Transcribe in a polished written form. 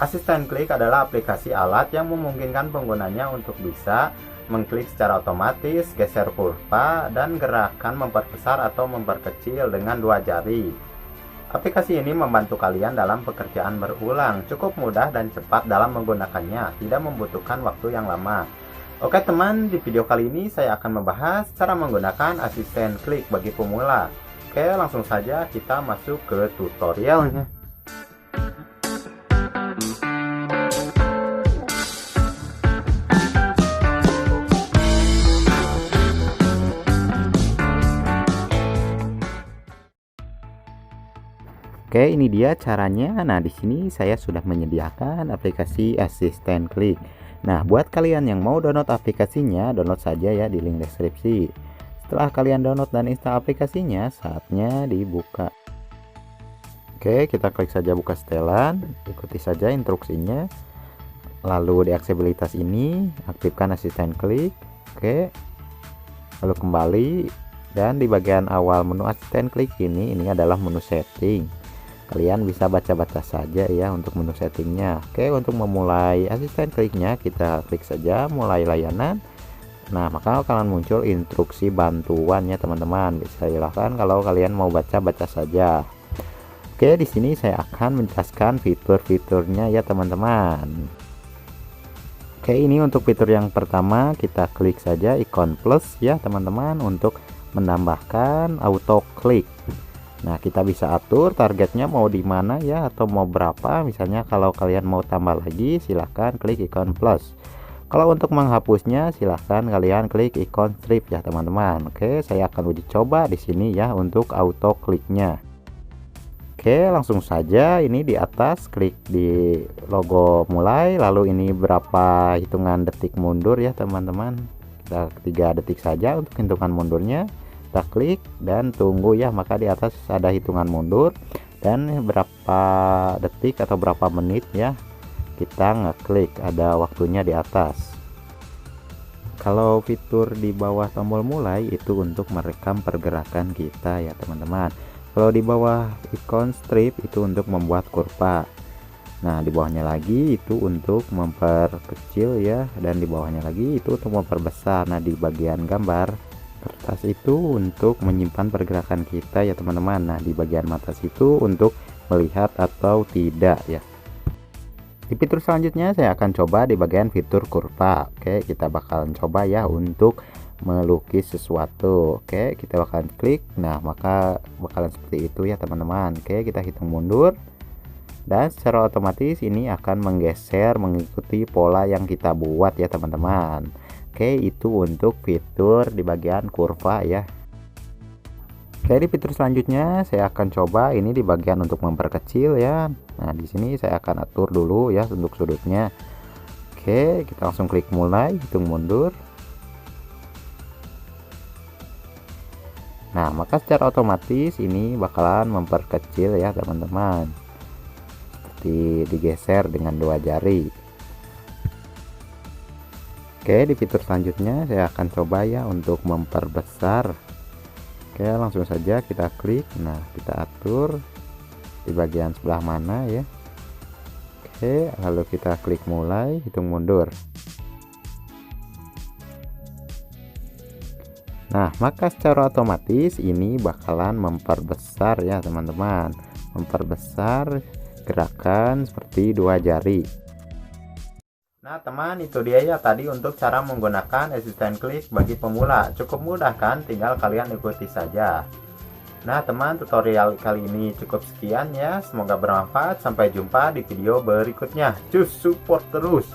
Asisten klik adalah aplikasi alat yang memungkinkan penggunanya untuk bisa mengklik secara otomatis, geser kurva, dan gerakan memperbesar atau memperkecil dengan dua jari. Aplikasi ini membantu kalian dalam pekerjaan berulang, cukup mudah dan cepat dalam menggunakannya, tidak membutuhkan waktu yang lama. Oke teman, di video kali ini saya akan membahas cara menggunakan asisten klik bagi pemula. Oke, langsung saja kita masuk ke tutorialnya. Oke, ini dia caranya. Nah, di sini saya sudah menyediakan aplikasi asisten klik. Nah, buat kalian yang mau download aplikasinya, download saja ya di link deskripsi. Setelah kalian download dan install aplikasinya, saatnya dibuka. Oke, kita klik saja buka setelan, ikuti saja instruksinya. Lalu di aksesibilitas ini, aktifkan asisten klik. Oke, lalu kembali, dan di bagian awal menu asisten klik ini adalah menu setting. Kalian bisa baca-baca saja ya untuk menu settingnya. Oke, untuk memulai asisten kliknya kita klik saja mulai layanan. Nah, maka akan muncul instruksi bantuan ya teman-teman. Silahkan kalau kalian mau baca-baca saja. Oke, di sini saya akan menjelaskan fitur-fiturnya ya teman-teman. Oke, ini untuk fitur yang pertama, kita klik saja ikon plus ya teman-teman untuk menambahkan auto klik. Nah, kita bisa atur targetnya mau di mana ya atau mau berapa. Misalnya kalau kalian mau tambah lagi, silahkan klik ikon plus. Kalau untuk menghapusnya, silahkan kalian klik ikon strip ya teman-teman. Oke, saya akan uji coba di sini ya untuk auto kliknya. Oke, langsung saja ini di atas klik di logo mulai, lalu ini berapa hitungan detik mundur ya teman-teman. Kita 3 detik saja untuk hitungan mundurnya. Kita klik dan tunggu ya, maka di atas ada hitungan mundur dan berapa detik atau berapa menit ya, kita ngeklik, ada waktunya di atas. Kalau fitur di bawah tombol mulai itu untuk merekam pergerakan kita ya teman-teman. Kalau di bawah ikon strip itu untuk membuat kurva. Nah, di bawahnya lagi itu untuk memperkecil ya, dan di bawahnya lagi itu untuk memperbesar. Nah, di bagian gambar kertas itu untuk menyimpan pergerakan kita ya teman-teman. Nah, di bagian atas itu untuk melihat atau tidak ya. Di fitur selanjutnya saya akan coba di bagian fitur kurva. Oke, kita bakalan coba ya untuk melukis sesuatu. Oke, kita bakalan klik. Nah, maka bakalan seperti itu ya teman-teman. Oke, kita hitung mundur dan secara otomatis ini akan menggeser mengikuti pola yang kita buat ya teman-teman. Oke, itu untuk fitur di bagian kurva ya. Oke, di fitur selanjutnya saya akan coba ini di bagian untuk memperkecil ya. Nah, di sini saya akan atur dulu ya untuk sudutnya. Oke, kita langsung klik mulai, hitung mundur. Nah, maka secara otomatis ini bakalan memperkecil ya teman-teman. Seperti digeser dengan dua jari. Oke, di fitur selanjutnya saya akan coba ya untuk memperbesar. Oke, langsung saja kita klik. Nah, kita atur di bagian sebelah mana ya. Oke, lalu kita klik mulai, hitung mundur. Nah, maka secara otomatis ini bakalan memperbesar ya teman-teman. Memperbesar gerakan seperti dua jari. Nah teman, itu dia ya tadi untuk cara menggunakan asisten klik bagi pemula. Cukup mudah kan, tinggal kalian ikuti saja. Nah teman, tutorial kali ini cukup sekian ya. Semoga bermanfaat, sampai jumpa di video berikutnya. Cus, support terus.